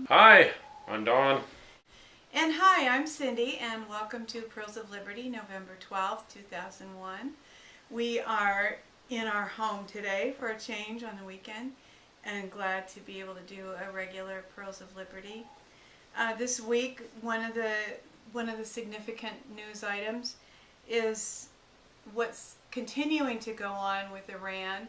Hi, I'm Don. And hi, I'm Cindy, and welcome to Pearls of Liberty, November 12th, 2001. We are in our home today for a change on the weekend, and glad to be able to do a regular Pearls of Liberty. This week, one of the significant news items is what's continuing to go on with Iran,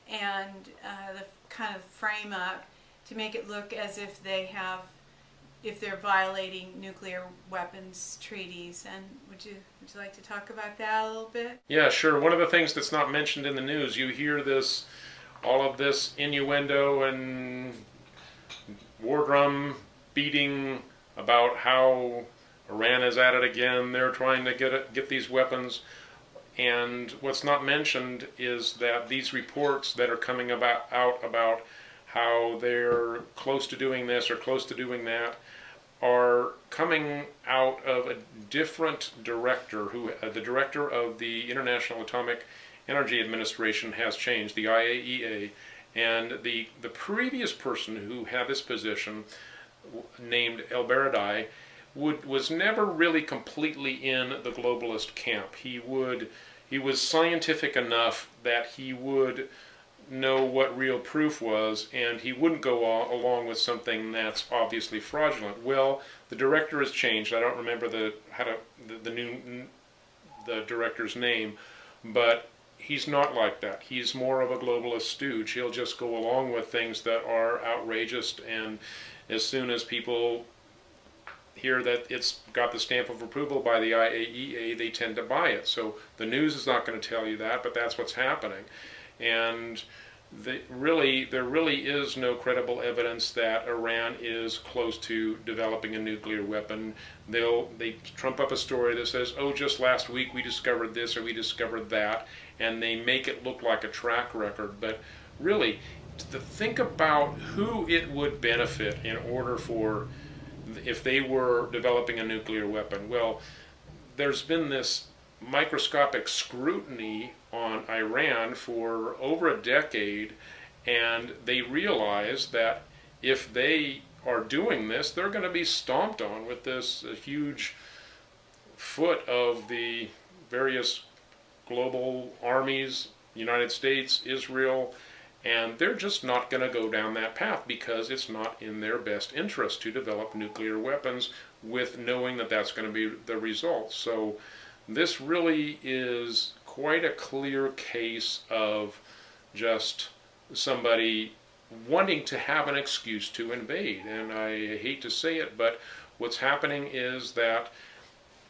and the kind of frame up to make it look as if they're violating nuclear weapons treaties. And would you like to talk about that a little bit? Yeah, sure. One of the things that's not mentioned in the news, you hear all of this innuendo and war drum beating about how Iran is at it again. They're trying to get these weapons. And what's not mentioned is that these reports that are coming out about how they're close to doing this or close to doing that are coming out of a different director. The director of the International Atomic Energy Administration has changed, the IAEA, and the previous person who had this position, named El Baradei, was never really completely in the globalist camp. He was scientific enough that he would know what real proof was, and he wouldn't go along with something that's obviously fraudulent. Well, the director has changed. I don't remember the director's name, but he's not like that. He's more of a globalist stooge. He'll just go along with things that are outrageous, and as soon as people hear that it's got the stamp of approval by the IAEA, they tend to buy it. So the news is not going to tell you that, but that's what's happening. And there really is no credible evidence that Iran is close to developing a nuclear weapon. They trump up a story that says, oh, just last week we discovered this or we discovered that, and they make it look like a track record. But really, to think about who it would benefit in order for, if they were developing a nuclear weapon. Well, there's been this microscopic scrutiny on Iran for over a decade, and they realize that if they are doing this, they're going to be stomped on with this huge foot of the various global armies, United States, Israel, and they're just not going to go down that path because it's not in their best interest to develop nuclear weapons with knowing that that's going to be the result. So this really is quite a clear case of just somebody wanting to have an excuse to invade. And I hate to say it, but what's happening is that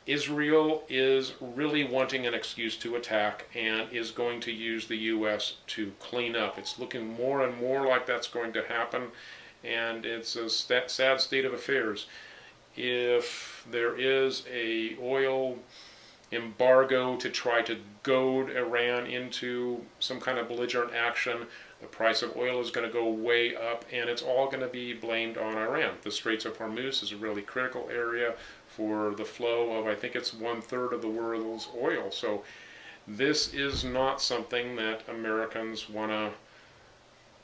Israel is really wanting an excuse to attack and is going to use the U.S. to clean up. It's looking more and more like that's going to happen, and it's a sad state of affairs. If there is a oil embargo to try to goad Iran into some kind of belligerent action, the price of oil is going to go way up, and it's all going to be blamed on Iran. The Straits of Hormuz is a really critical area for the flow of, I think it's 1/3 of the world's oil. So this is not something that Americans want to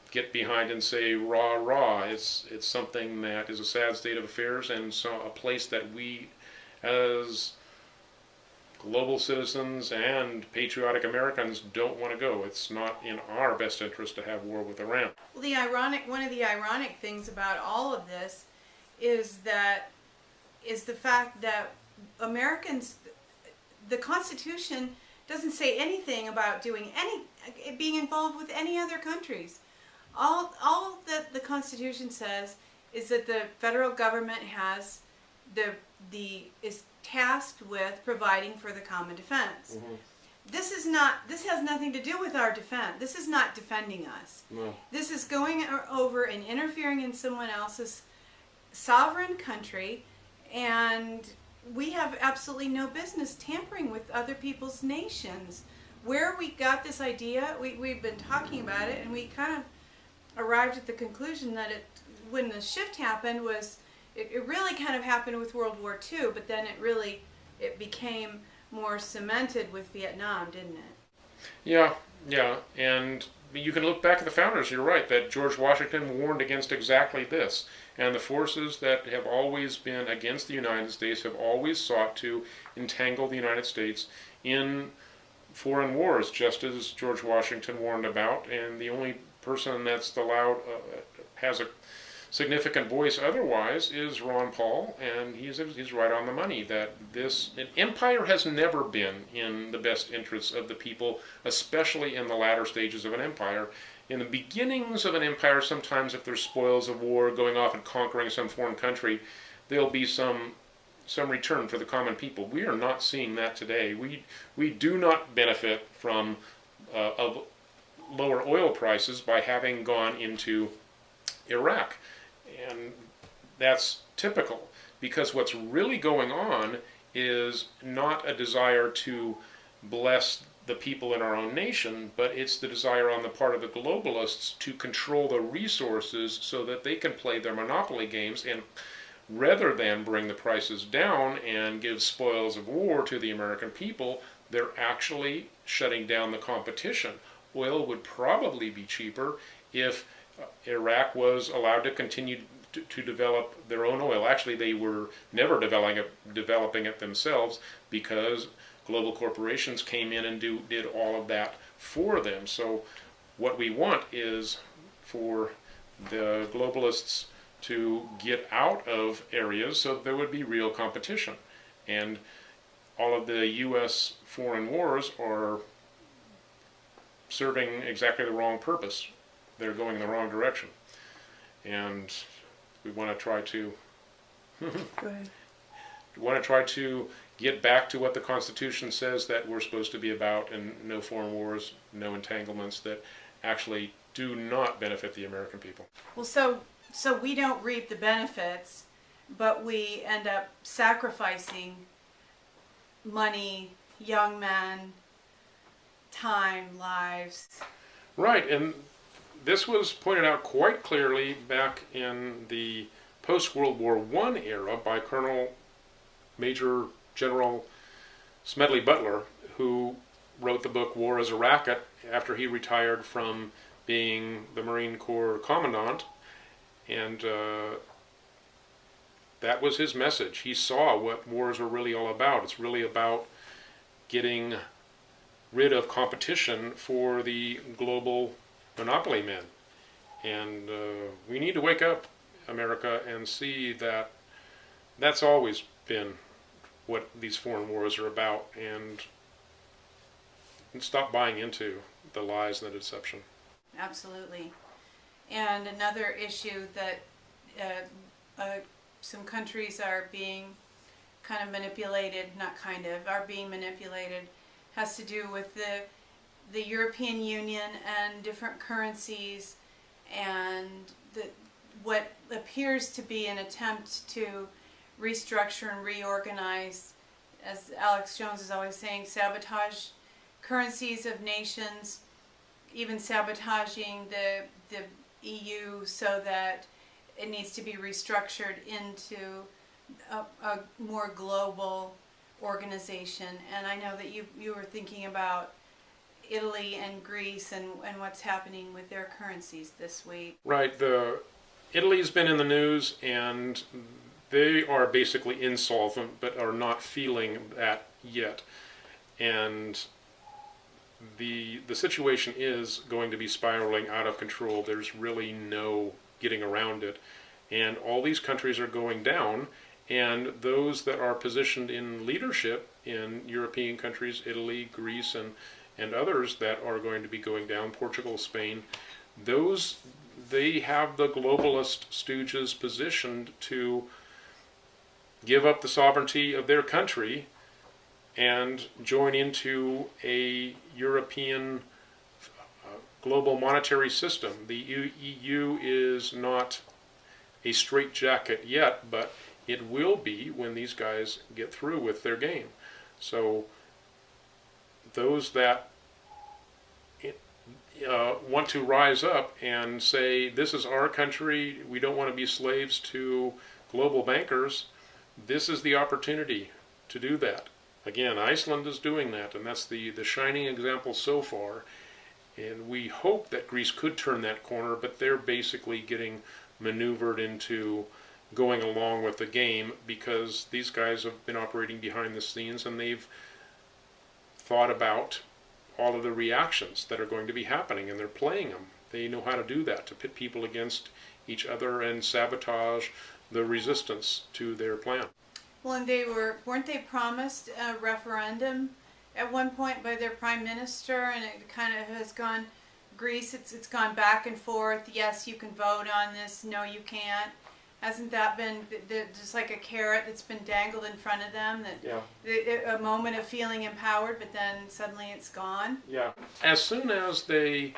get behind and say rah rah. It's something that is a sad state of affairs, and so a place that we as global citizens and patriotic Americans don't want to go. It's not in our best interest to have war with Iran. Well, one of the ironic things about all of this is the fact that Americans, the Constitution doesn't say anything about being involved with any other countries. All that the Constitution says is that the federal government is tasked with providing for the common defense. Mm-hmm. This has nothing to do with our defense. This is not defending us. No. This is going over and interfering in someone else's sovereign country, and we have absolutely no business tampering with other people's nations. Where we got this idea, we've been talking about it, and we kind of arrived at the conclusion that when the shift happened it really kind of happened with World War II, but then it became more cemented with Vietnam, didn't it? Yeah, and you can look back at the founders, you're right, that George Washington warned against exactly this. And the forces that have always been against the United States have always sought to entangle the United States in foreign wars, just as George Washington warned about. And the only person that's allowed, has a significant voice otherwise, is Ron Paul, and he's right on the money that an empire has never been in the best interests of the people, especially in the latter stages of an empire. In the beginnings of an empire, sometimes if there's spoils of war, going off and conquering some foreign country, there'll be some return for the common people. We are not seeing that today. We do not benefit from of lower oil prices by having gone into Iraq. And that's typical, because what's really going on is not a desire to bless the people in our own nation, but it's the desire on the part of the globalists to control the resources so that they can play their monopoly games, and rather than bring the prices down and give spoils of war to the American people, they're actually shutting down the competition. Oil would probably be cheaper if Iraq was allowed to continue to develop their own oil. Actually, they were never developing it themselves, because global corporations came in and did all of that for them. So what we want is for the globalists to get out of areas so there would be real competition. And all of the U.S. foreign wars are serving exactly the wrong purpose. They're going in the wrong direction. And we want to try to Go ahead. we want to try to get back to what the Constitution says that we're supposed to be about, and no foreign wars, no entanglements that actually do not benefit the American people. Well, so we don't reap the benefits, but we end up sacrificing money, young men, time, lives. Right, and this was pointed out quite clearly back in the post-World War I era by Major General Smedley Butler, who wrote the book War as a Racket after he retired from being the Marine Corps Commandant. And that was his message. He saw what wars are really all about. It's really about getting rid of competition for the global monopoly men. And we need to wake up, America, and see that that's always been what these foreign wars are about, and stop buying into the lies and the deception. Absolutely. And another issue that some countries are being kind of manipulated, are being manipulated, has to do with the European Union and different currencies, and what appears to be an attempt to restructure and reorganize, as Alex Jones is always saying, sabotage currencies of nations, even sabotaging the EU so that it needs to be restructured into a more global organization. And I know that you were thinking about Italy and Greece and what's happening with their currencies this week. Right. Italy's been in the news, and they are basically insolvent, but are not feeling that yet. And the situation is going to be spiraling out of control. There's really no getting around it. And all these countries are going down, and those that are positioned in leadership in European countries, Italy, Greece, and others that are going to be going down, Portugal, Spain, they have the globalist stooges positioned to give up the sovereignty of their country and join into a European global monetary system. The EU is not a straitjacket yet, but it will be when these guys get through with their game. So those that want to rise up and say, this is our country, we don't want to be slaves to global bankers, this is the opportunity to do that. Again, Iceland is doing that, and that's the shining example so far. And we hope that Greece could turn that corner, but they're basically getting maneuvered into going along with the game because these guys have been operating behind the scenes and they've thought about all of the reactions that are going to be happening, and they're playing them. They know how to do that, to pit people against each other and sabotage the resistance to their plan. Well, and weren't they promised a referendum at one point by their prime minister, and it kind of has gone, Greece, it's gone back and forth. Yes, you can vote on this. No, you can't. Hasn't that been just like a carrot that's been dangled in front of them? That a moment of feeling empowered, but then suddenly it's gone? Yeah. As soon as they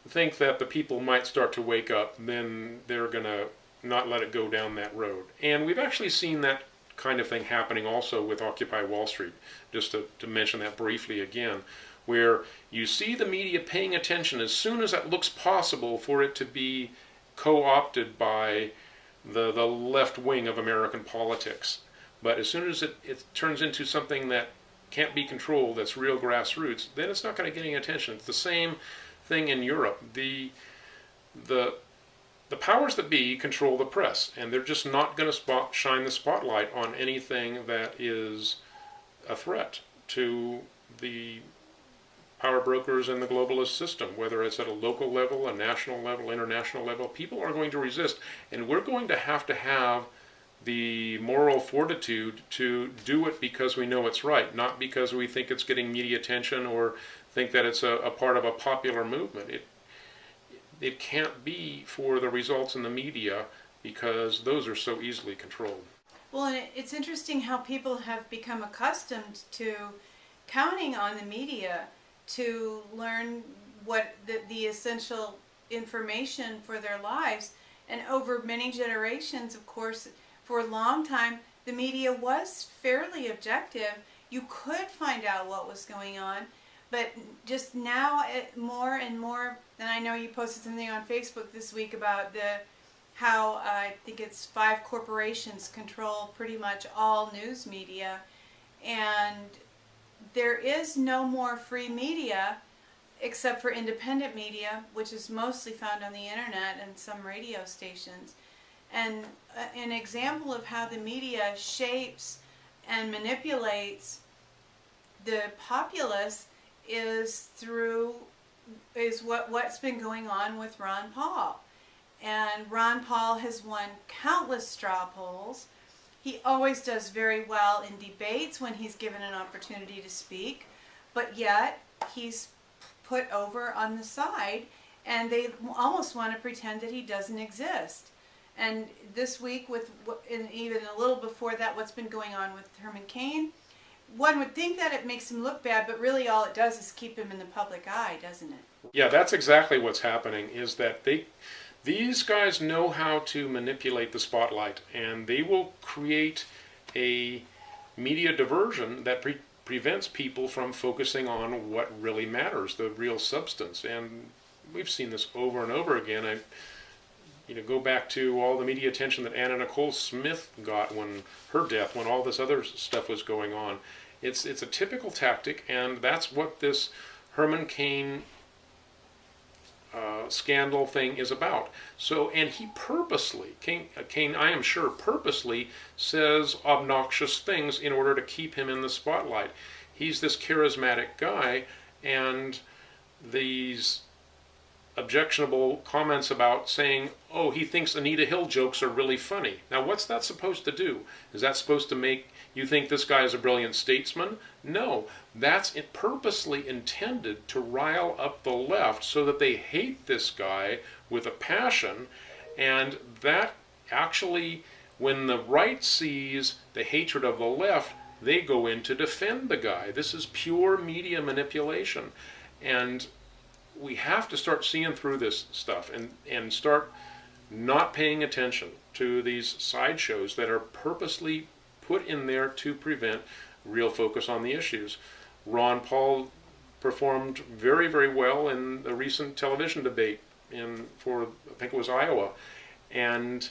think that the people might start to wake up, then they're going to not let it go down that road. And we've actually seen that kind of thing happening also with Occupy Wall Street, just to mention that briefly again, where you see the media paying attention as soon as it looks possible for it to be co-opted by the left wing of American politics. But as soon as it turns into something that can't be controlled, that's real grassroots, then it's not going to get any attention. It's the same thing in Europe. The powers that be control the press, and they're just not going to shine the spotlight on anything that is a threat to the power brokers and the globalist system, whether it's at a local level, a national level, international level. People are going to resist, and we're going to have the moral fortitude to do it because we know it's right, not because we think it's getting media attention or think that it's a part of a popular movement. It can't be for the results in the media because those are so easily controlled. Well, and it's interesting how people have become accustomed to counting on the media to learn what the essential information for their lives. And over many generations, of course, for a long time, the media was fairly objective. You could find out what was going on, but just now more and more, and I know you posted something on Facebook this week about how I think it's 5 corporations control pretty much all news media, and there is no more free media except for independent media, which is mostly found on the internet and some radio stations. And an example of how the media shapes and manipulates the populace is what's been going on with Ron Paul. And Ron Paul has won countless straw polls. He always does very well in debates when he's given an opportunity to speak, but yet he's put over on the side, and they almost want to pretend that he doesn't exist. And this week, and even a little before that, what's been going on with Herman Cain, one would think that it makes him look bad, but really all it does is keep him in the public eye, doesn't it? Yeah, that's exactly what's happening, is that these guys know how to manipulate the spotlight, and they will create a media diversion that prevents people from focusing on what really matters, the real substance. And we've seen this over and over again. Go back to all the media attention that Anna Nicole Smith got when her death, when all this other stuff was going on. It's a typical tactic, and that's what this Herman Cain scandal thing is about. So, and he purposely, Cain, I am sure, purposely says obnoxious things in order to keep him in the spotlight. He's this charismatic guy, and these objectionable comments about saying, oh, he thinks Anita Hill jokes are really funny. Now, what's that supposed to do? Is that supposed to make you think this guy is a brilliant statesman? No, that's purposely intended to rile up the left so that they hate this guy with a passion, and that actually, when the right sees the hatred of the left, they go in to defend the guy. This is pure media manipulation, and we have to start seeing through this stuff and start not paying attention to these sideshows that are purposely put in there to prevent real focus on the issues. Ron Paul performed very, very well in the recent television debate for, I think it was Iowa, and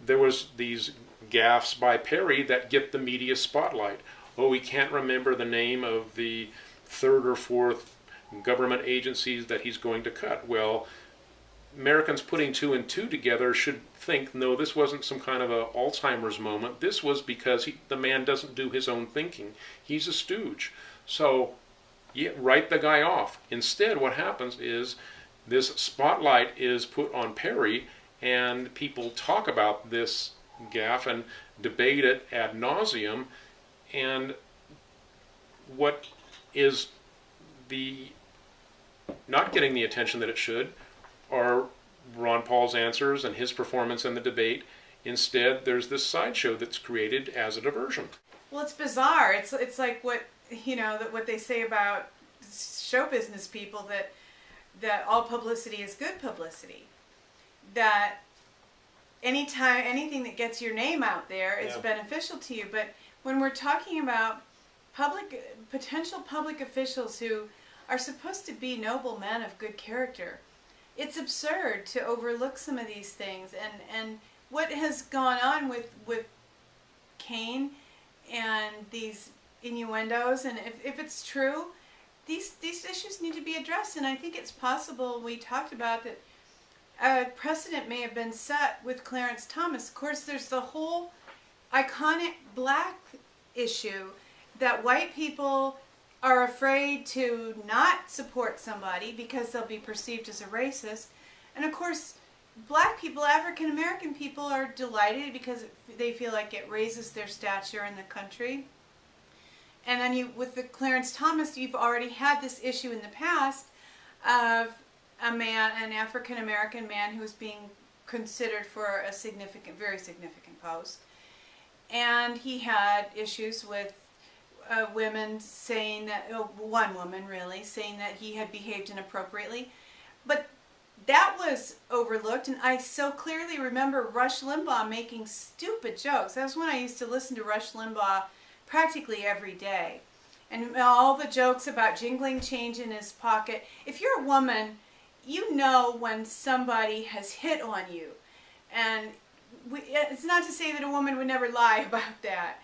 there was these gaffes by Perry that get the media spotlight. Oh, we can't remember the name of the 3rd or 4th government agencies that he's going to cut. Well, Americans putting two and two together should think, no, this wasn't some kind of a Alzheimer's moment. This was because the man doesn't do his own thinking. He's a stooge. So, yeah, write the guy off. Instead, what happens is this spotlight is put on Perry, and people talk about this gaffe and debate it ad nauseum. And what is not getting the attention that it should are Ron Paul's answers and his performance in the debate. Instead, there's this sideshow that's created as a diversion. Well, it's bizarre. It's like what what they say about show business people, that all publicity is good publicity. That anything that gets your name out there is beneficial to you. But when we're talking about potential public officials who are supposed to be noble men of good character, it's absurd to overlook some of these things. And what has gone on with Cain and these innuendos, and if it's true, these issues need to be addressed. And I think it's possible, we talked about that, a precedent may have been set with Clarence Thomas. Of course, there's the whole iconic black issue that white people are afraid to not support somebody because they'll be perceived as a racist. And of course, black people, African American people, are delighted because they feel like it raises their stature in the country. And then with the Clarence Thomas, you've already had this issue in the past of an African American man who was being considered for a very significant post. And he had issues with women saying that, one woman really, saying that he had behaved inappropriately. But that was overlooked, and I so clearly remember Rush Limbaugh making stupid jokes. That was when I used to listen to Rush Limbaugh practically every day. And all the jokes about jingling change in his pocket. If you're a woman, you know when somebody has hit on you. And it's not to say that a woman would never lie about that.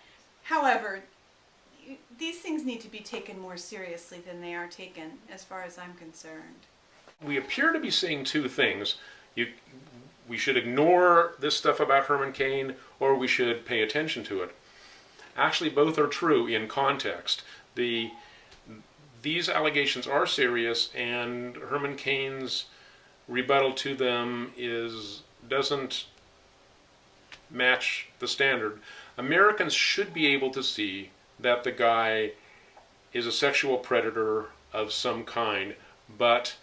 However, these things need to be taken more seriously than they are taken, as far as I'm concerned. We appear to be seeing two things. We should ignore this stuff about Herman Cain, or we should pay attention to it. Actually, both are true in context. These allegations are serious, and Herman Cain's rebuttal to them doesn't match the standard. Americans should be able to see that the guy is a sexual predator of some kind, but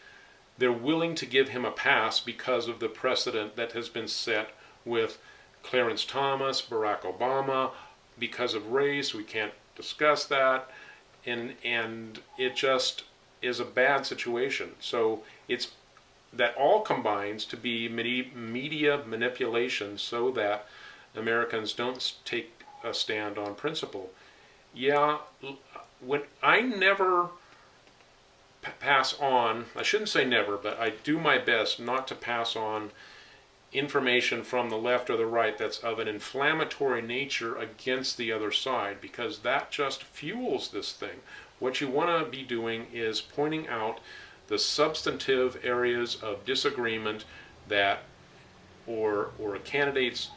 they're willing to give him a pass because of the precedent that has been set with Clarence Thomas, Barack Obama. Because of race, we can't discuss that, and it just is a bad situation. So that all combines to be media manipulation so that Americans don't take a stand on principle. Yeah, when I never pass on, I shouldn't say never, but I do my best not to pass on information from the left or the right that's of an inflammatory nature against the other side, because that just fuels this thing. What you want to be doing is pointing out the substantive areas of disagreement that or a candidate's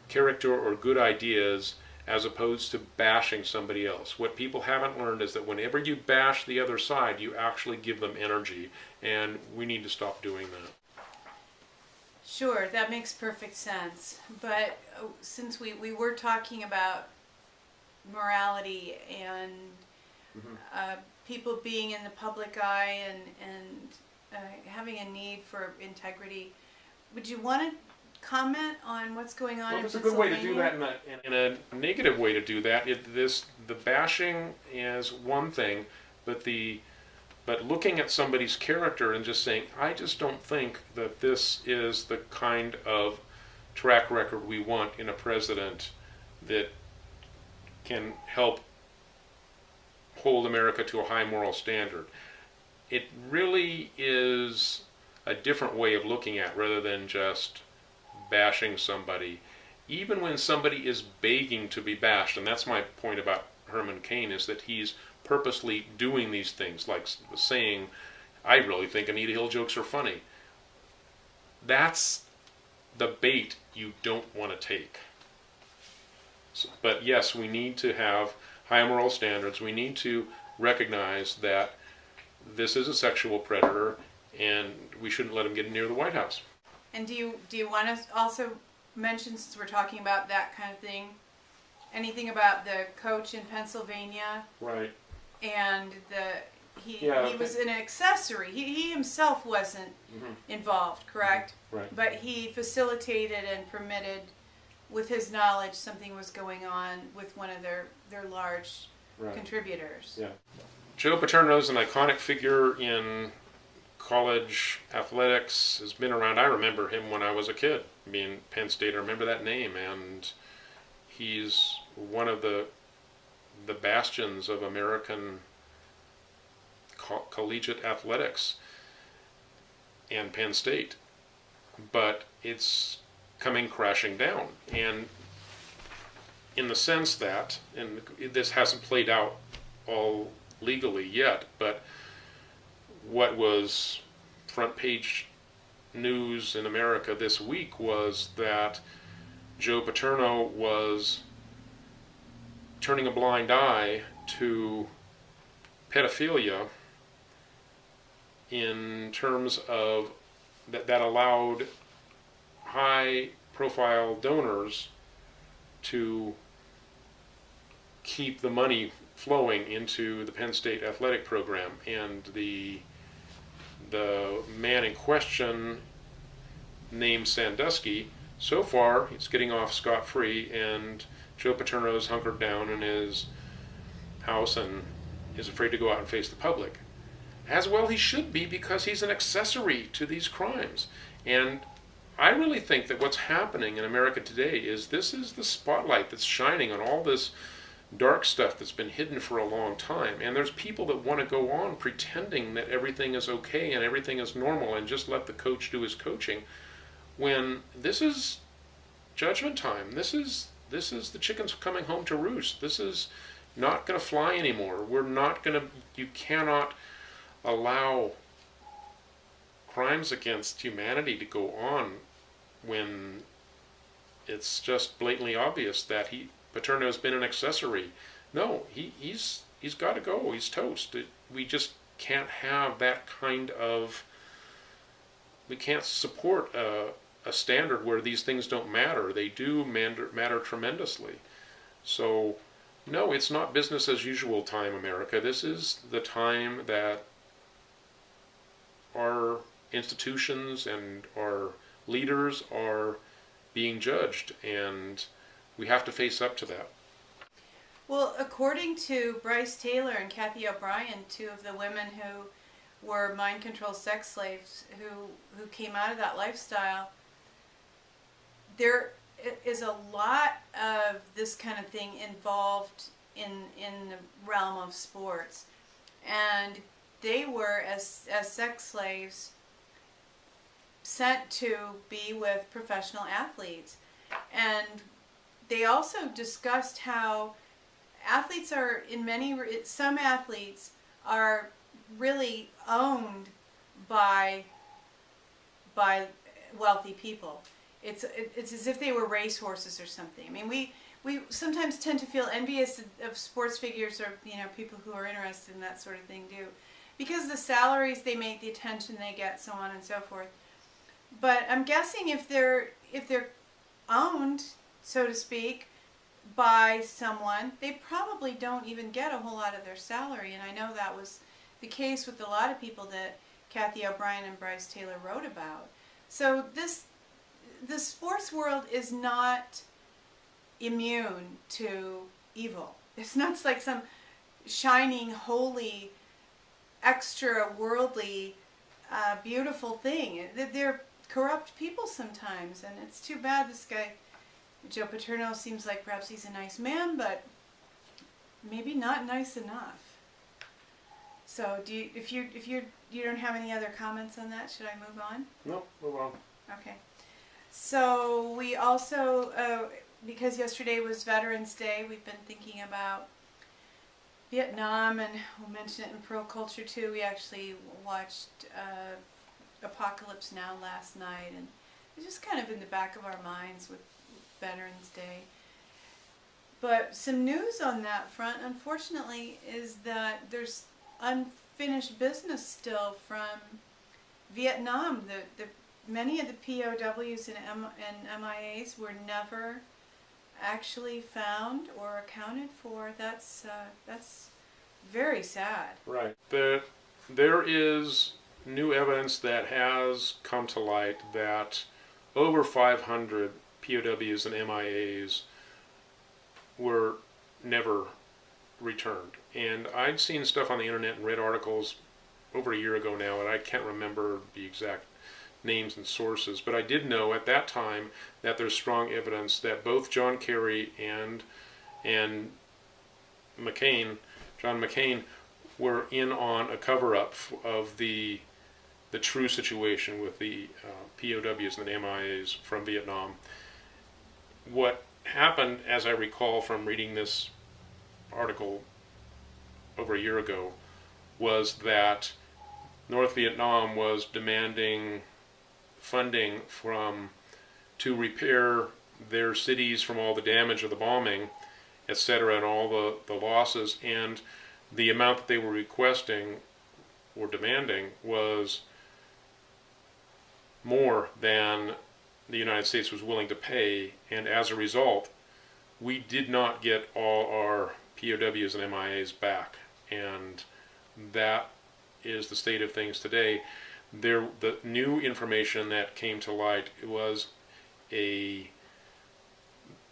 character or good ideas, as opposed to bashing somebody else. What people haven't learned is that whenever you bash the other side, you actually give them energy, and we need to stop doing that. Sure, that makes perfect sense. But since we were talking about morality and people being in the public eye and having a need for integrity, would you want to comment on what's going on in Pennsylvania? Well, there's a good way to do that, and a negative way to do that. The bashing is one thing, but looking at somebody's character and just saying, I just don't think that this is the kind of track record we want in a president that can help hold America to a high moral standard. It really is a different way of looking at it, rather than just bashing somebody, even when somebody is begging to be bashed. And that's my point about Herman Cain, is that he's purposely doing these things, like saying, I really think Anita Hill jokes are funny. That's the bait you don't want to take. So, but yes, we need to have high moral standards. We need to recognize that this is a sexual predator, and we shouldn't let him get near the White House. And do you want to also mention, since we're talking about that kind of thing, anything about the coach in Pennsylvania? Right. And he was an accessory. He himself wasn't involved, correct? Right. But he facilitated and permitted, with his knowledge, something was going on with one of their large contributors. Yeah. Joe Paterno is an iconic figure in college athletics, has been around. I remember him when I was a kid, being Penn State. I remember that name, and he's one of the bastions of American collegiate athletics and Penn State. But it's coming crashing down, and in the sense that, and this hasn't played out all legally yet, but what was front page news in America this week was that Joe Paterno was turning a blind eye to pedophilia in terms of that allowed high profile donors to keep the money flowing into the Penn State athletic program, and the man in question, named Sandusky, so far he's getting off scot-free, and Joe Paterno's hunkered down in his house and is afraid to go out and face the public. As well he should be, because he's an accessory to these crimes. And I really think that what's happening in America today is this is the spotlight that's shining on all this dark stuff that's been hidden for a long time. And there's people that want to go on pretending that everything is okay and everything is normal and just let the coach do his coaching, when this is judgment time. This is the chickens coming home to roost. This is not going to fly anymore. We're not going to, you cannot allow crimes against humanity to go on when it's just blatantly obvious that Paterno's been an accessory. No, he's got to go. He's toast. We just can't have that kind of, we can't support a standard where these things don't matter. They do matter tremendously. So no, it's not business as usual time, America. This is the time that our institutions and our leaders are being judged, and we have to face up to that. Well, according to Bryce Taylor and Kathy O'Brien, two of the women who were mind-controlled sex slaves who came out of that lifestyle, there is a lot of this kind of thing involved in the realm of sports. And they were, as sex slaves, sent to be with professional athletes. And they also discussed how athletes are, some athletes are really owned by wealthy people. It's as if they were racehorses or something. I mean, we sometimes tend to feel envious of sports figures, or people who are interested in that sort of thing do, because the salaries they make, the attention they get, so on and so forth. But I'm guessing if they're owned, so to speak, by someone, they probably don't even get a whole lot of their salary. And I know that was the case with a lot of people that Kathy O'Brien and Bryce Taylor wrote about. So the sports world is not immune to evil. It's not like some shining, holy, extra worldly, beautiful thing. They're corrupt people sometimes, and it's too bad. This guy Joe Paterno seems like perhaps he's a nice man, but maybe not nice enough. So if you don't have any other comments on that, should I move on? No, move on. Okay. So we also, because yesterday was Veterans Day, we've been thinking about Vietnam, and we'll mention it in Pirl Culture too. We actually watched Apocalypse Now last night, and it's just kind of in the back of our minds with Veterans Day. But some news on that front, unfortunately, is that there's unfinished business still from Vietnam. Many of the POWs and MIAs were never actually found or accounted for. That's very sad. Right. There is new evidence that has come to light that over 500 POWs and MIAs were never returned. And I'd seen stuff on the internet and read articles over a year ago now, and I can't remember the exact names and sources, but I did know at that time that there's strong evidence that both John Kerry and John McCain, were in on a cover-up of the true situation with the POWs and the MIAs from Vietnam. What happened, as I recall from reading this article over a year ago, was that North Vietnam was demanding funding to repair their cities from all the damage of the bombing, etc., and all the losses, and the amount that they were requesting or demanding was more than the United States was willing to pay, and as a result, we did not get all our POWs and MIAs back, and that is the state of things today. The new information that came to light was a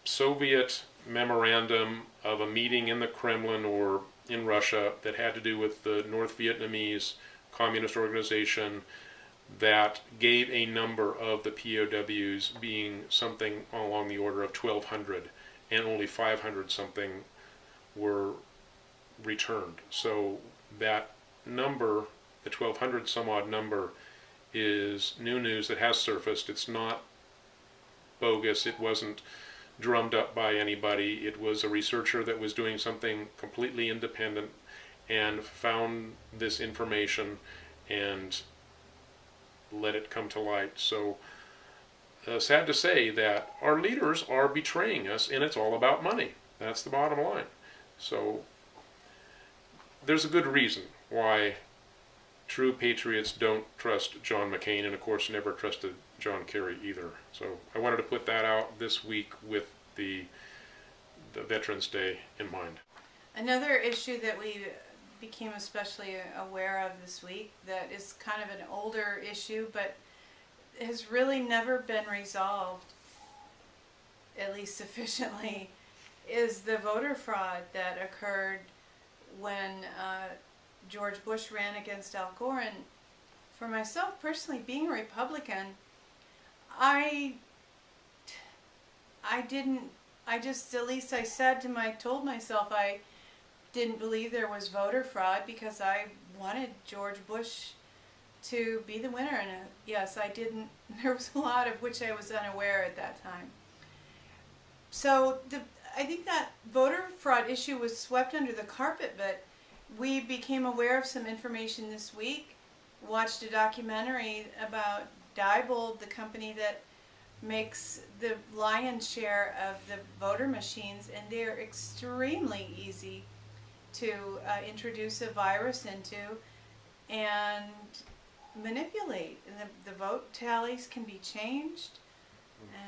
Soviet memorandum of a meeting in the Kremlin or in Russia that had to do with the North Vietnamese Communist Organization that gave a number of the POWs being something along the order of 1,200, and only 500 something were returned. So that number, the 1,200 some odd number, is new news that has surfaced. It's not bogus. It wasn't drummed up by anybody. It was a researcher that was doing something completely independent and found this information and let it come to light. So sad to say that our leaders are betraying us, and it's all about money. That's the bottom line. So there's a good reason why true patriots don't trust John McCain, and of course never trusted John Kerry either. So I wanted to put that out this week with the Veterans Day in mind. Another issue that we became especially aware of this week that is kind of an older issue but has really never been resolved, at least sufficiently, is the voter fraud that occurred when George Bush ran against Al Gore. And for myself personally, being a Republican, I told myself I didn't believe there was voter fraud because I wanted George Bush to be the winner. And yes, I didn't. There was a lot of which I was unaware at that time. So I think that voter fraud issue was swept under the carpet, but we became aware of some information this week, watched a documentary about Diebold, the company that makes the lion's share of the voter machines, and they're extremely easy to introduce a virus into and manipulate. And the vote tallies can be changed.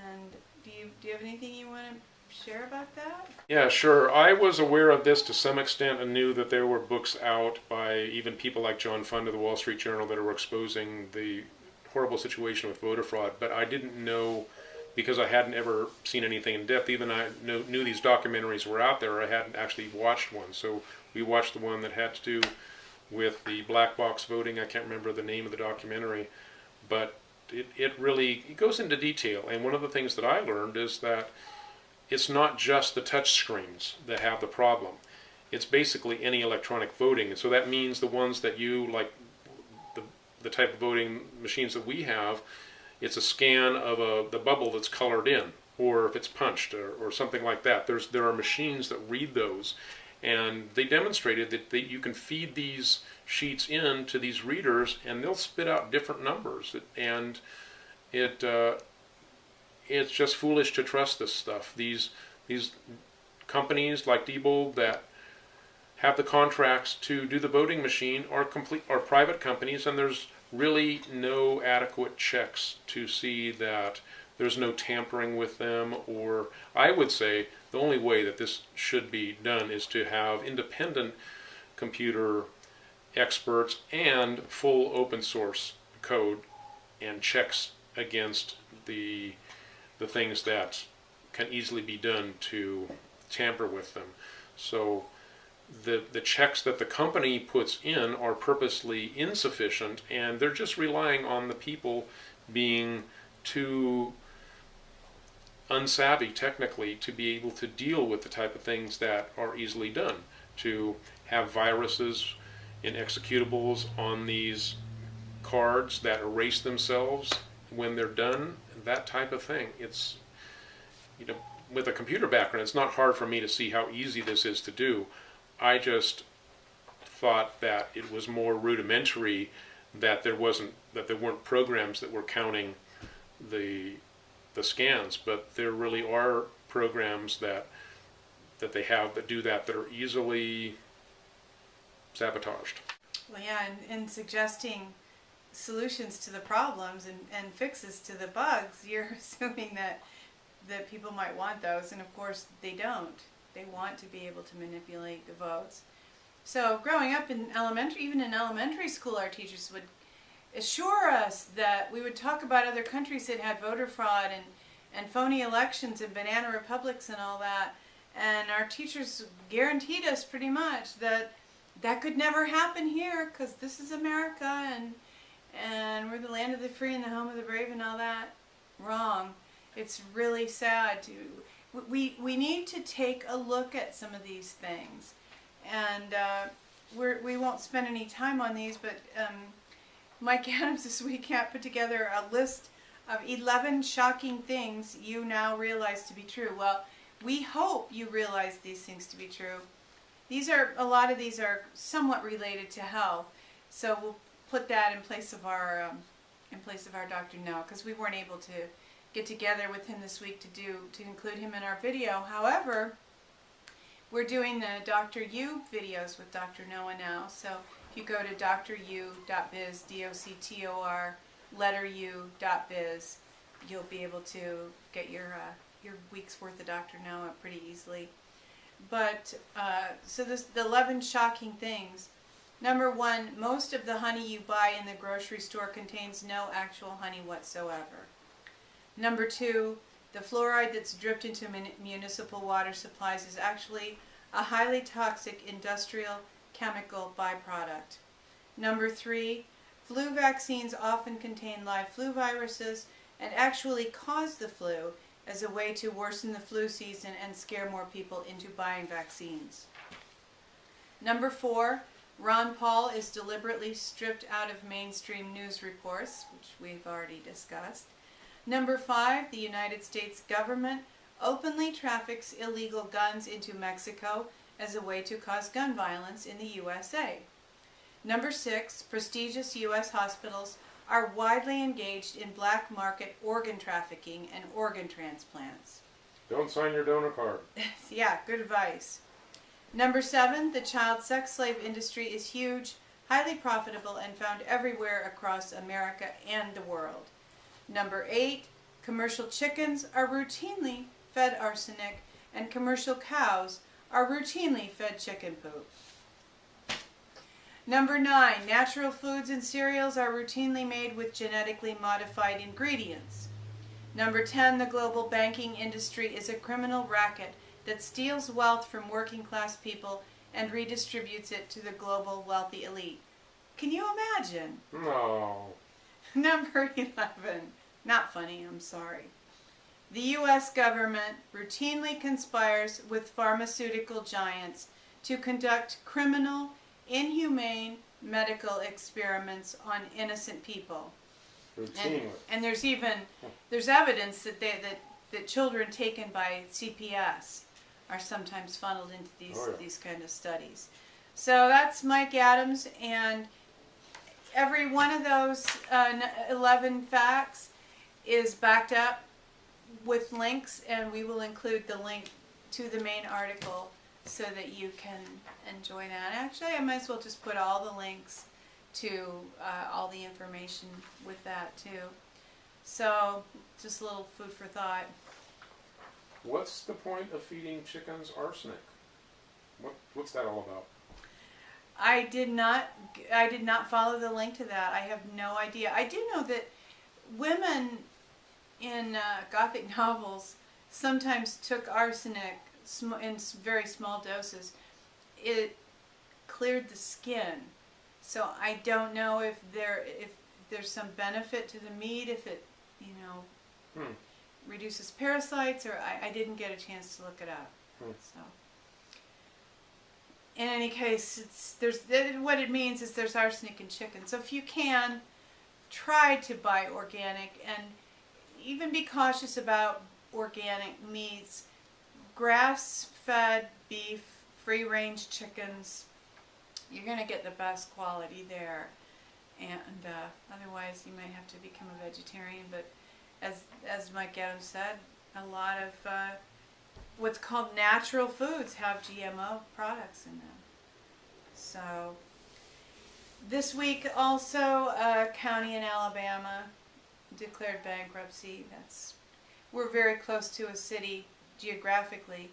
And do you have anything you want to share about that? Yeah, sure. I was aware of this to some extent and knew that there were books out by even people like John Fund of the Wall Street Journal that were exposing the horrible situation with voter fraud, but I didn't know, because I hadn't ever seen anything in depth. Even I knew these documentaries were out there. I hadn't actually watched one. So we watched the one that had to do with the black box voting. I can't remember the name of the documentary, but it really goes into detail. And one of the things that I learned is that it's not just the touch screens that have the problem. It's basically any electronic voting. And so that means the ones that you, like the type of voting machines that we have, it's a scan of the bubble that's colored in, or if it's punched or something like that. There are machines that read those, And they demonstrated that you can feed these sheets in to these readers, and they'll spit out different numbers. And it's just foolish to trust this stuff. These companies like Diebold that have the contracts to do the voting machine are private companies, and there's really no adequate checks to see that there's no tampering with them. Or I would say the only way that this should be done is to have independent computer experts and full open source code and checks against the things that can easily be done to tamper with them. So the checks that the company puts in are purposely insufficient, and they're just relying on the people being too unsavvy technically to be able to deal with the type of things that are easily done, to have viruses in executables on these cards that erase themselves when they're done, that type of thing. It's, with a computer background, it's not hard for me to see how easy this is to do. I just thought that it was more rudimentary, that there weren't programs that were counting the scans, but there really are programs that they have that do that are easily sabotaged. Well, yeah, and suggesting solutions to the problems and fixes to the bugs, you're assuming that people might want those, and of course they don't. They want to be able to manipulate the votes. So growing up in even in elementary school, our teachers would assure us that we would talk about other countries that had voter fraud and phony elections and banana republics and all that. And our teachers guaranteed us pretty much that could never happen here, because this is America and we're the land of the free and the home of the brave and all that. Wrong. It's really sad. We need to take a look at some of these things. And we won't spend any time on these, but Mike Adams this week put together a list of 11 shocking things you now realize to be true. Well, we hope you realize these things to be true. A lot of these are somewhat related to health, so we'll put that in place of our Dr. No, because we weren't able to get together with him this week to include him in our video. However, we're doing the Dr. U videos with Dr. Noah now, so if you go to dru.biz, DOCTOR, letter U.biz, you'll be able to get your week's worth of Dr. Noah pretty easily. But, so the 11 shocking things. Number 1, most of the honey you buy in the grocery store contains no actual honey whatsoever. Number 2, the fluoride that's dripped into municipal water supplies is actually a highly toxic industrial chemical byproduct. Number 3, flu vaccines often contain live flu viruses and actually cause the flu as a way to worsen the flu season and scare more people into buying vaccines. Number 4, Ron Paul is deliberately stripped out of mainstream news reports, which we've already discussed. Number 5, the United States government openly traffics illegal guns into Mexico as a way to cause gun violence in the USA. Number 6, prestigious U.S. hospitals are widely engaged in black market organ trafficking and organ transplants. Don't sign your donor card. Yeah, good advice. Number 7, the child sex slave industry is huge, highly profitable, and found everywhere across America and the world. Number 8, commercial chickens are routinely fed arsenic, and commercial cows are routinely fed chicken poop. Number 9, natural foods and cereals are routinely made with genetically modified ingredients. Number 10, the global banking industry is a criminal racket that steals wealth from working class people and redistributes it to the global wealthy elite. Can you imagine? No. Number 11, not funny, I'm sorry. The U.S. government routinely conspires with pharmaceutical giants to conduct criminal, inhumane medical experiments on innocent people. Routinely. And there's evidence that children taken by CPS are sometimes funneled into these Oh, yeah. these kind of studies. So that's Mike Adams, and every one of those 11 facts is backed up with links, and we will include the link to the main article so that you can enjoy that. Actually, I might as well just put all the links to all the information with that too. So just a little food for thought. What's the point of feeding chickens arsenic? What's that all about? I did not follow the link to that. I have no idea. I do know that women in Gothic novels sometimes took arsenic in very small doses. It cleared the skin, so I don't know if there's some benefit to the meat, if it reduces parasites, or I didn't get a chance to look it up. So in any case, what it means is there's arsenic in chicken. So if you can, try to buy organic, and even be cautious about organic meats. Grass-fed beef, free-range chickens, you're going to get the best quality there. And otherwise, you may have to become a vegetarian. But as Mike Adams said, a lot of what's called natural foods have GMO products in them. So this week also, a county in Alabama declared bankruptcy. We're very close to a city geographically,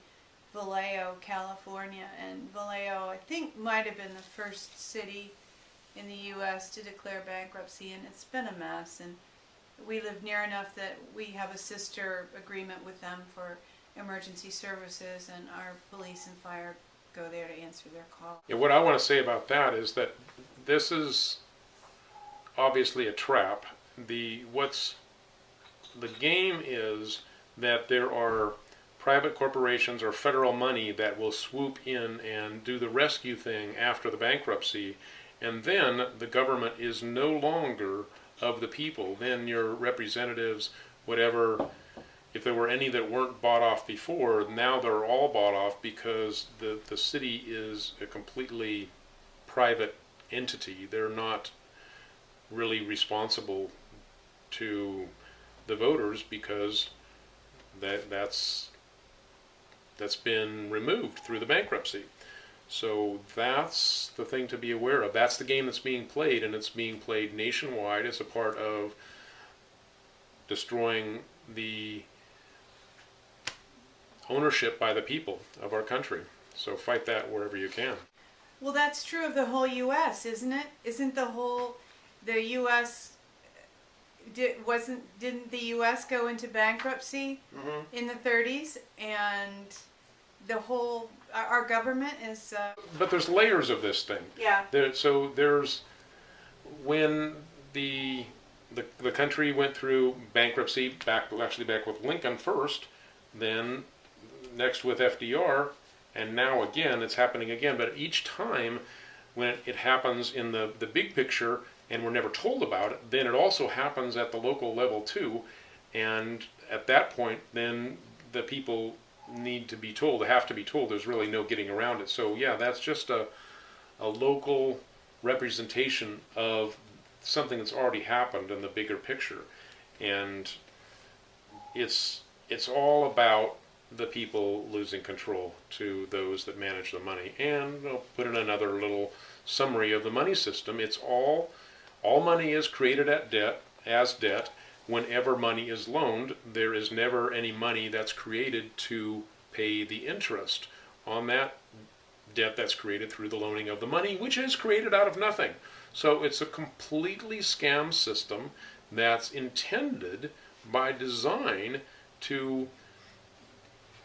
Vallejo, California, and Vallejo, I think, might have been the first city in the U.S. to declare bankruptcy, and it's been a mess. And we live near enough that we have a sister agreement with them for emergency services, and our police and fire go there to answer their call. Yeah, what I want to say about that is that this is obviously a trap. The game is that there are private corporations or federal money that will swoop in and do the rescue thing after the bankruptcy, and then the government is no longer of the people. Then your representatives, whatever, if there were any that weren't bought off before, now they're all bought off because the city is a completely private entity. They're not really responsible to the voters because that's been removed through the bankruptcy. So that's the thing to be aware of. That's the game that's being played, and it's being played nationwide as a part of destroying the ownership by the people of our country. So fight that wherever you can. Well, that's true of the whole U.S., isn't it? Isn't the U.S. Didn't the U.S. go into bankruptcy in the 30s, and our government is... But there's layers of this thing. Yeah. So there's when the country went through bankruptcy, back with Lincoln first, then next with FDR, and now again it's happening again. But each time when it happens in the big picture and we're never told about it, then it also happens at the local level too. And at that point, then the people need to be told, have to be told. There's really no getting around it. So yeah, that's just a local representation of something that's already happened in the bigger picture. And it's all about the people losing control to those that manage the money. And I'll put in another little summary of the money system. It's all money is created as debt. Whenever money is loaned, there is never any money that's created to pay the interest on that debt that's created through the loaning of the money, which is created out of nothing. So it's a completely scam system that's intended by design to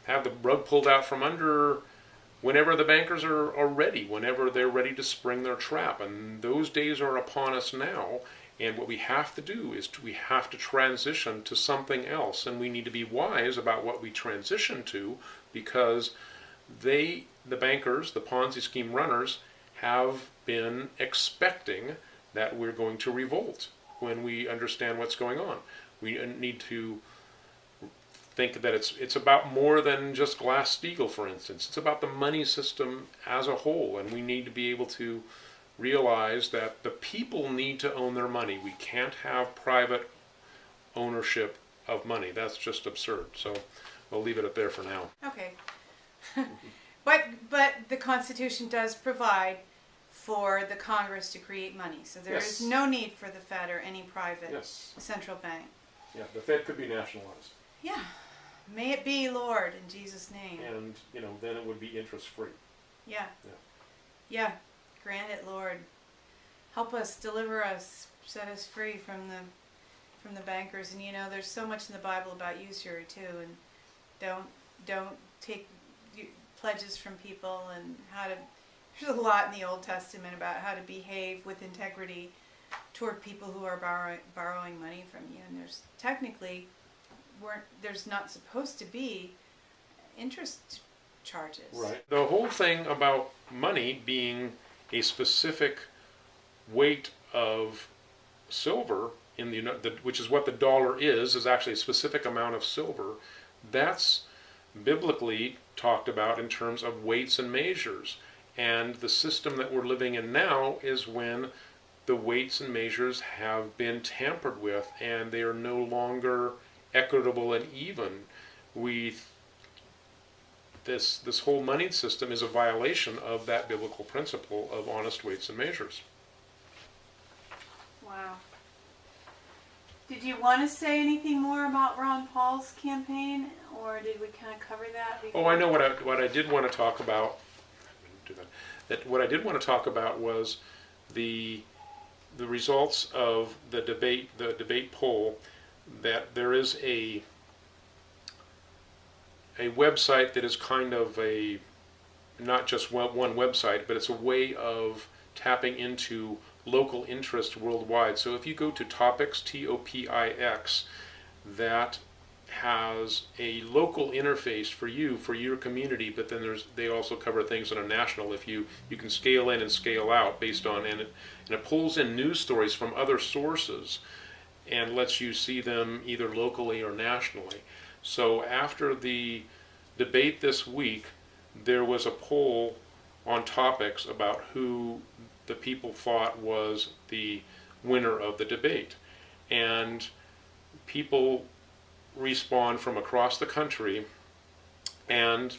have the rug pulled out from under whenever the bankers are ready, whenever they're ready to spring their trap. And those days are upon us now. And what we have to do is we have to transition to something else. And we need to be wise about what we transition to, because the bankers, the Ponzi scheme runners, have been expecting that we're going to revolt when we understand what's going on. We need to think that it's about more than just Glass-Steagall, for instance. It's about the money system as a whole, and we need to be able to realize that the people need to own their money. We can't have private ownership of money. That's just absurd. So we'll leave it up there for now. Okay. But the Constitution does provide for the Congress to create money. So there Yes. is no need for the Fed or any private Yes. central bank. Yeah, the Fed could be nationalized. Yeah. May it be, Lord, in Jesus' name. And, then it would be interest-free. Yeah. Yeah. Yeah. Grant it, Lord. Help us, deliver us, set us free from the bankers. And there's so much in the Bible about usury too, and don't take pledges from people, and there's a lot in the Old Testament about how to behave with integrity toward people who are borrowing money from you. And there's not supposed to be interest charges. Right. The whole thing about money being a specific weight of silver in which is what the dollar is actually a specific amount of silver. That's biblically talked about in terms of weights and measures. And the system that we're living in now is when the weights and measures have been tampered with, and they are no longer equitable and even. This whole money system is a violation of that biblical principle of honest weights and measures. Wow. Did you want to say anything more about Ron Paul's campaign, or did we kind of cover that before? Oh, I know what I did want to talk about. What I did want to talk about was the results of the debate poll. That there is a website that is kind of not just one website, but it's a way of tapping into local interest worldwide. So if you go to Topics, Topix, that has a local interface for your community, but then they also cover things on a national. If you can scale in and scale out based on, and it pulls in news stories from other sources and lets you see them either locally or nationally. So after the debate this week, there was a poll on Topics about who the people thought was the winner of the debate. And people respond from across the country and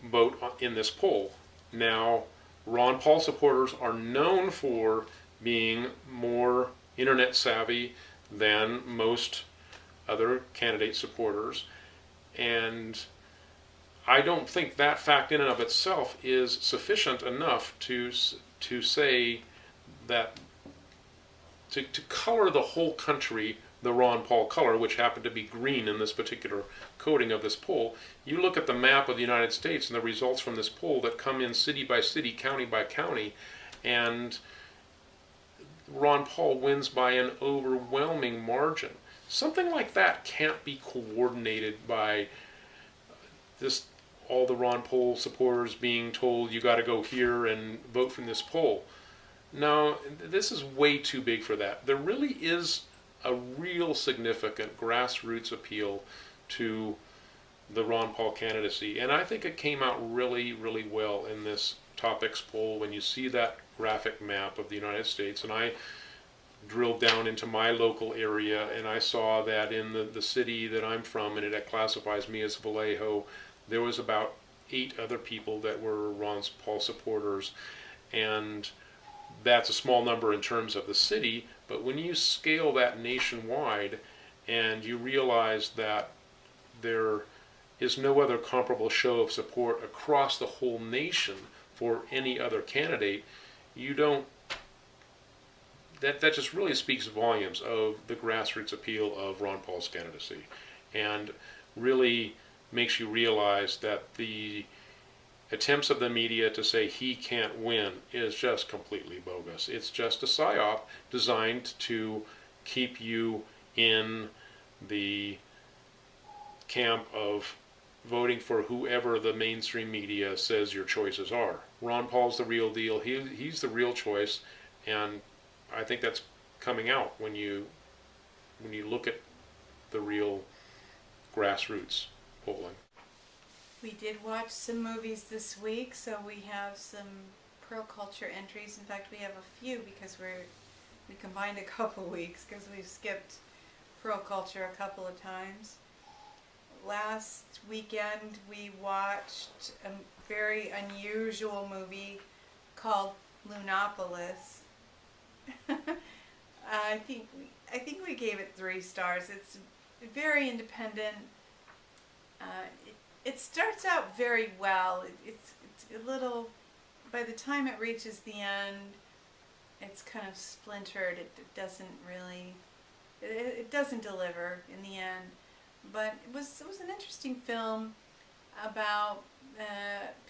vote in this poll. Now, Ron Paul supporters are known for being more internet savvy than most other candidate supporters, and I don't think that fact in and of itself is sufficient enough to say that to color the whole country the Ron Paul color, which happened to be green in this particular coding of this poll. You look at the map of the United States and the results from this poll that come in city by city, county by county, and Ron Paul wins by an overwhelming margin. Something like that can't be coordinated by all the Ron Paul supporters being told you got to go here and vote from this poll. No, this is way too big for that. There really is a real significant grassroots appeal to the Ron Paul candidacy, and I think it came out really, really well in this Topics poll when you see that graphic map of the United States. And I drilled down into my local area, and I saw that in the city that I'm from, and it classifies me as Vallejo, there was about 8 other people that were Ron Paul supporters, and that's a small number in terms of the city, but when you scale that nationwide and you realize that there is no other comparable show of support across the whole nation for any other candidate, that just really speaks volumes of the grassroots appeal of Ron Paul's candidacy, and really makes you realize that the attempts of the media to say he can't win is just completely bogus. It's just a psyop designed to keep you in the camp of voting for whoever the mainstream media says your choices are. Ron Paul's the real deal. He's the real choice, and I think that's coming out when you look at the real grassroots polling. We did watch some movies this week, so we have some Pirl Culture entries. In fact, we have a few because we combined a couple weeks because we've skipped Pirl Culture a couple of times. Last weekend we watched a very unusual movie called Lunopolis. I think we gave it 3 stars. It's very independent. It starts out very well. It's a little, by the time it reaches the end, it's kind of splintered. It doesn't really, it doesn't deliver in the end. But it was an interesting film about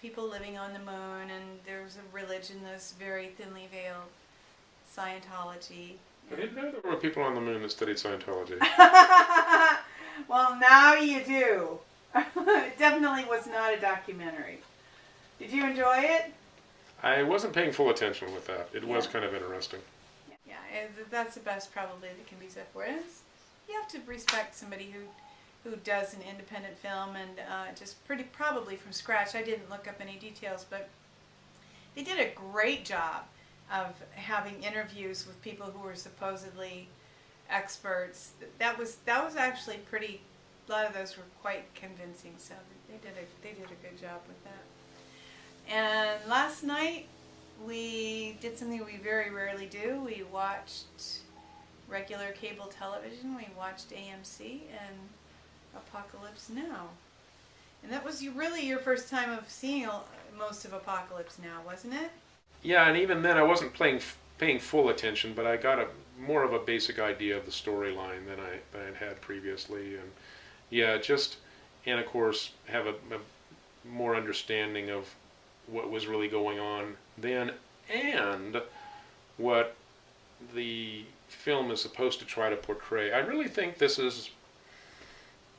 people living on the moon, and there was a religion that's very thinly veiled, Scientology. I didn't know there were people on the moon that studied Scientology. Well, now you do. It definitely was not a documentary. Did you enjoy it? I wasn't paying full attention with that. It was kind of interesting. Yeah, that's the best probably that can be said for it. You have to respect somebody who does an independent film and just probably from scratch. I didn't look up any details, but they did a great job of having interviews with people who were supposedly experts. That was actually pretty. A lot of those were quite convincing, so they did a good job with that. And last night we did something we very rarely do. We watched regular cable television. We watched AMC and Apocalypse Now. And that was really your first time of seeing most of Apocalypse Now, wasn't it? Yeah, and even then I wasn't paying full attention, but I got more of a basic idea of the storyline than I had previously. And yeah, and of course have a more understanding of what was really going on then and what the film is supposed to try to portray. I really think this is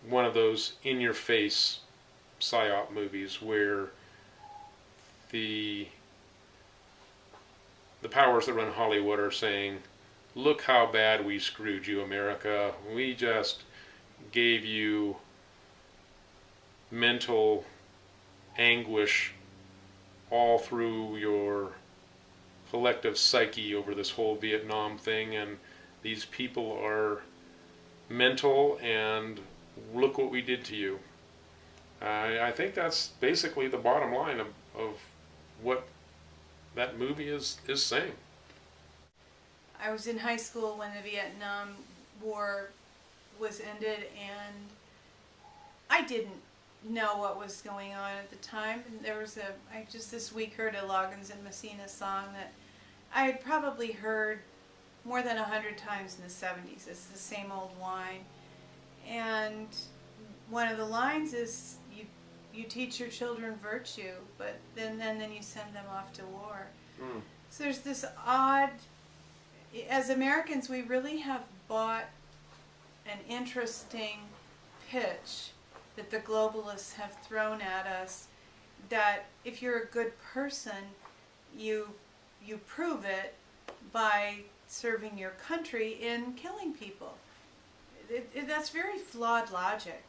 one of those in-your-face psyop movies where the powers that run Hollywood are saying, look how bad we screwed you, America. We just gave you mental anguish all through your collective psyche over this whole Viet Nam thing, and these people are mental, and look what we did to you. I think that's basically the bottom line of what that movie is saying. I was in high school when the Vietnam War was ended, and I didn't know what was going on at the time. And there was I just this week heard a Loggins and Messina song that I had probably heard more than 100 times in the 70s. It's the same old whine. And one of the lines is, you teach your children virtue, but then you send them off to war. Mm. So there's this odd, as Americans, we really have bought an interesting pitch that the globalists have thrown at us, that if you're a good person, you prove it by serving your country in killing people. That's very flawed logic,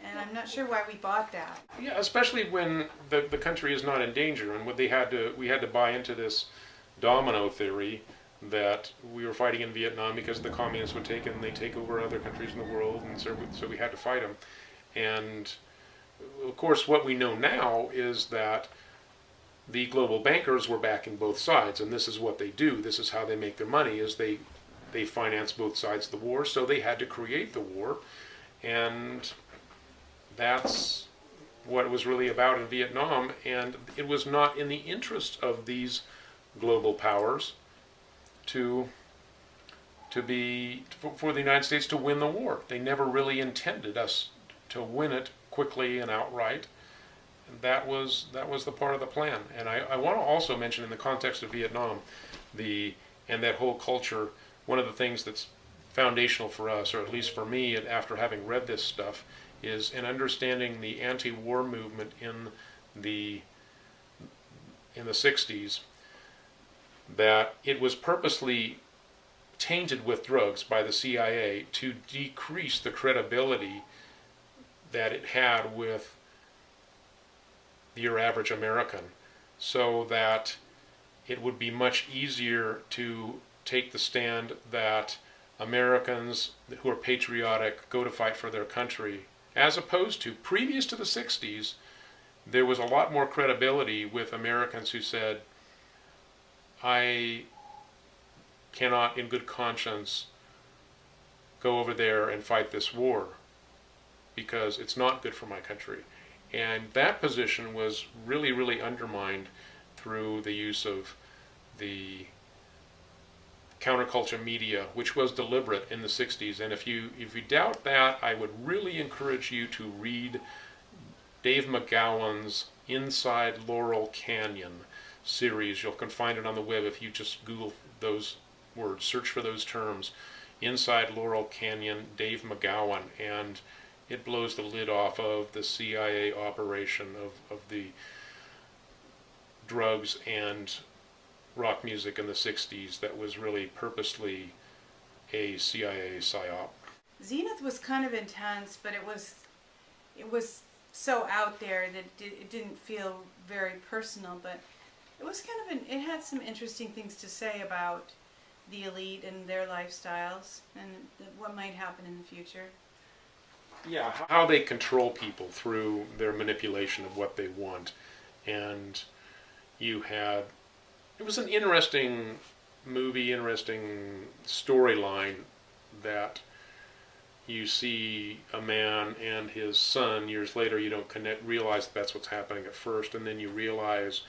and I'm not sure why we bought that. Yeah, especially when the country is not in danger, and we had to buy into this domino theory that we were fighting in Vietnam because the communists would take over other countries in the world, and so we had to fight them. And of course, what we know now is that the global bankers were backing both sides, and this is what they do. This is how they make their money: is they finance both sides of the war. So they had to create the war, and that's what it was really about in Vietnam. And it was not in the interest of these global powers for the United States to win the war. They never really intended us to win it quickly and outright. And that was the part of the plan. And I want to also mention, in the context of Vietnam, and that whole culture, one of the things that's foundational for us, or at least for me, after having read this stuff, is in understanding the anti-war movement in the 60s, that it was purposely tainted with drugs by the CIA to decrease the credibility that it had with your average American, so that it would be much easier to take the stand that Americans who are patriotic go to fight for their country, as opposed to previous to the 60s, there was a lot more credibility with Americans who said, I cannot in good conscience go over there and fight this war because it's not good for my country. And that position was really, really undermined through the use of the counterculture media, which was deliberate in the 60s. And if you doubt that, I would really encourage you to read Dave McGowan's Inside Laurel Canyon series. You can find it on the web if you just Google those words, search for those terms. Inside Laurel Canyon, Dave McGowan, and it blows the lid off of the CIA operation of the drugs and rock music in the 60s that was really purposely a CIA psyop. Zenith was kind of intense, but it was so out there that it didn't feel very personal, but it was kind of it had some interesting things to say about the elite and their lifestyles and what might happen in the future. Yeah, how they control people through their manipulation of what they want. And it was an interesting movie, interesting storyline, that you see a man and his son years later. You don't realize that that's what's happening at first, and then you realize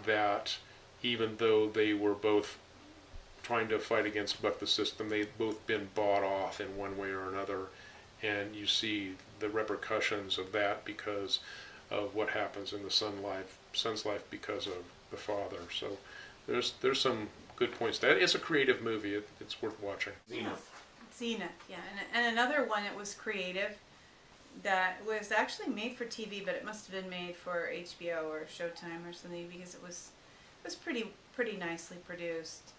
that even though they were both trying to fight against buck the system, they've both been bought off in one way or another, and you see the repercussions of that because of what happens in the son's life because of the father. So there's some good points. That is a creative movie. It's worth watching. Zenith, yeah. And another one that was creative that was actually made for TV, but it must have been made for HBO or Showtime or something, because it was pretty nicely produced,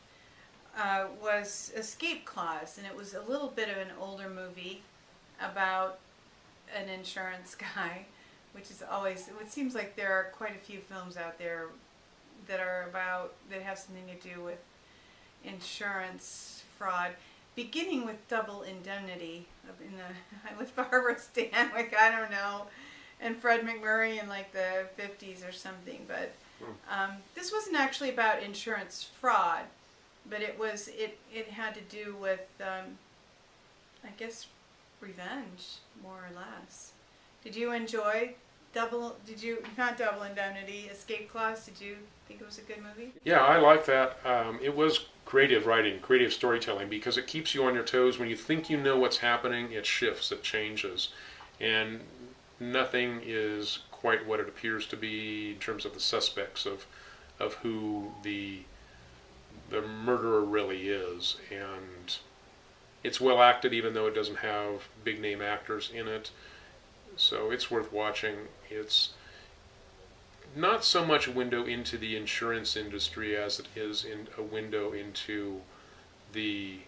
was Escape Clause. And it was a little bit of an older movie about an insurance guy, which is always, it seems like there are quite a few films out there that have something to do with insurance fraud, beginning with Double Indemnity with Barbara Stanwyck, I don't know, and Fred McMurray in like the 50s or something. But this wasn't actually about insurance fraud, but it had to do with I guess revenge, more or less. Did you enjoy not Double Indemnity, Escape Clause? Did you think it was a good movie? Yeah, I like that. It was creative writing, creative storytelling, because it keeps you on your toes. When you think you know what's happening, it shifts, it changes, and nothing is quite what it appears to be in terms of the suspects of who the murderer really is. And it's well acted, even though it doesn't have big name actors in it. So it's worth watching. It's not so much a window into the insurance industry as it is a window into the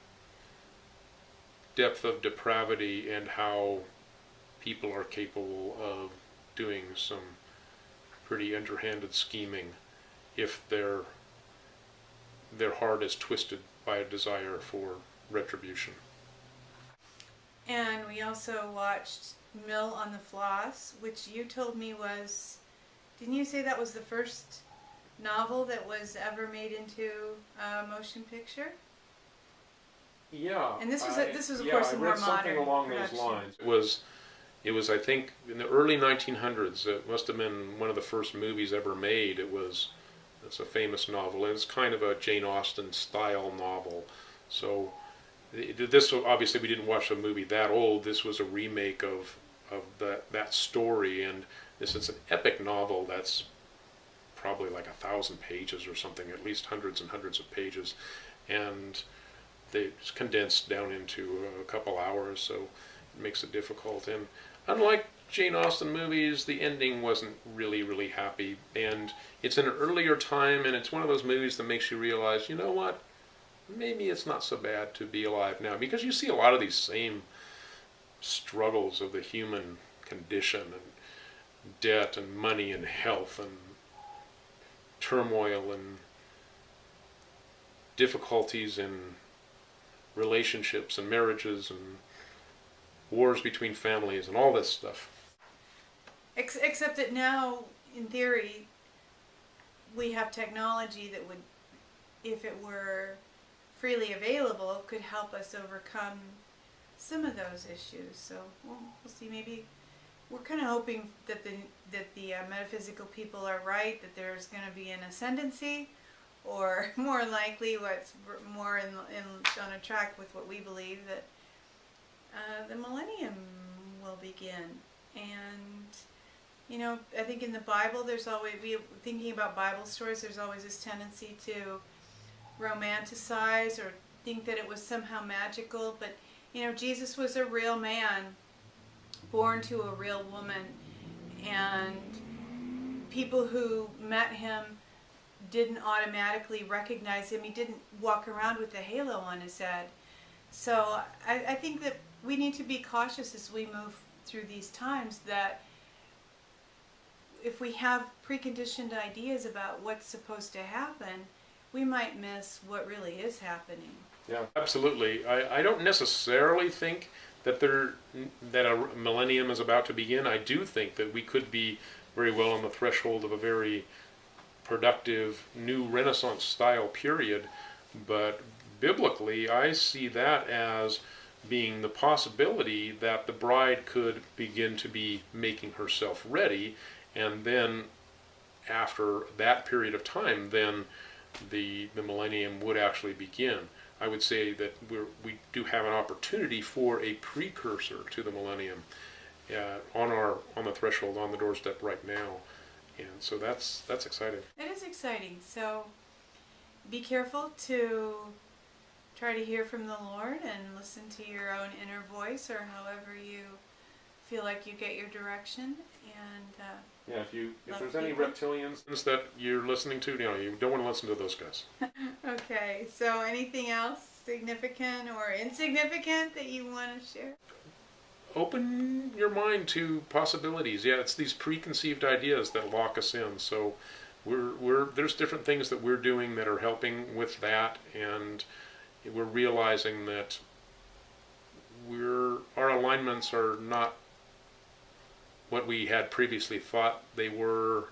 depth of depravity and how people are capable of doing some pretty underhanded scheming if their heart is twisted by a desire for retribution. And we also watched Mill on the Floss, which you told me was, didn't you say that was the first novel that was ever made into a motion picture? Yeah. And this was of course a more modern something along production. those lines. It was I think in the early 1900s. It must have been one of the first movies ever made. It's a famous novel, and it's kind of a Jane Austen style novel. So this, obviously we didn't watch the movie that old. This was a remake of that story, and this is an epic novel that's probably like 1,000 pages or something, at least hundreds and hundreds of pages, and it's condensed down into a couple hours, so it makes it difficult. And unlike Jane Austen movies, the ending wasn't really happy, and it's in an earlier time, and it's one of those movies that makes you realize, you know what, maybe it's not so bad to be alive now, because you see a lot of these same struggles of the human condition, and debt and money and health and turmoil and difficulties in relationships and marriages and wars between families and all this stuff. Except that now, in theory, we have technology that would, if it were freely available, could help us overcome some of those issues. So we'll see. Maybe we're kind of hoping that the metaphysical people are right, that there's going to be an ascendancy, or more likely, what's more on a track with what we believe, that the millennium will begin. And I think in the Bible, there's always, thinking about Bible stories, there's always this tendency to romanticize or think that it was somehow magical. But Jesus was a real man, born to a real woman, and people who met him didn't automatically recognize him. He didn't walk around with a halo on his head. So I think that we need to be cautious as we move through these times, that if we have preconditioned ideas about what's supposed to happen, we might miss what really is happening. Yeah, absolutely. I don't necessarily think that a millennium is about to begin. I do think that we could be very well on the threshold of a very productive new Renaissance style period, but biblically I see that as being the possibility that the bride could begin to be making herself ready, and then after that period of time, then the millennium would actually begin. I would say that we do have an opportunity for a precursor to the millennium on the threshold, on the doorstep right now, and so that's exciting. It is exciting. So be careful to try to hear from the Lord and listen to your own inner voice, or however you feel like you get your direction. And yeah, if there's any reptilians that you're listening to, you don't want to listen to those guys. Okay, so anything else significant or insignificant that you want to share? Open your mind to possibilities. Yeah, it's these preconceived ideas that lock us in. So there's different things that we're doing that are helping with that, and we're realizing that our alignments are not what we had previously thought they were,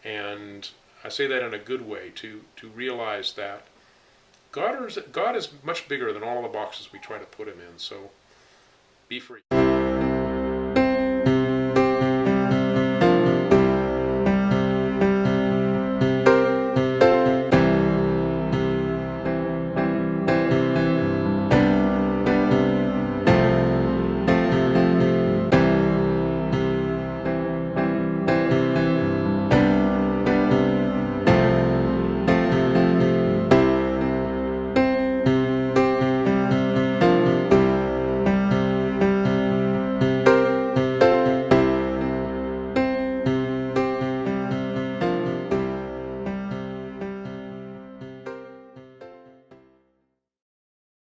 and I say that in a good way, to realize that God is much bigger than all the boxes we try to put him in. So be free.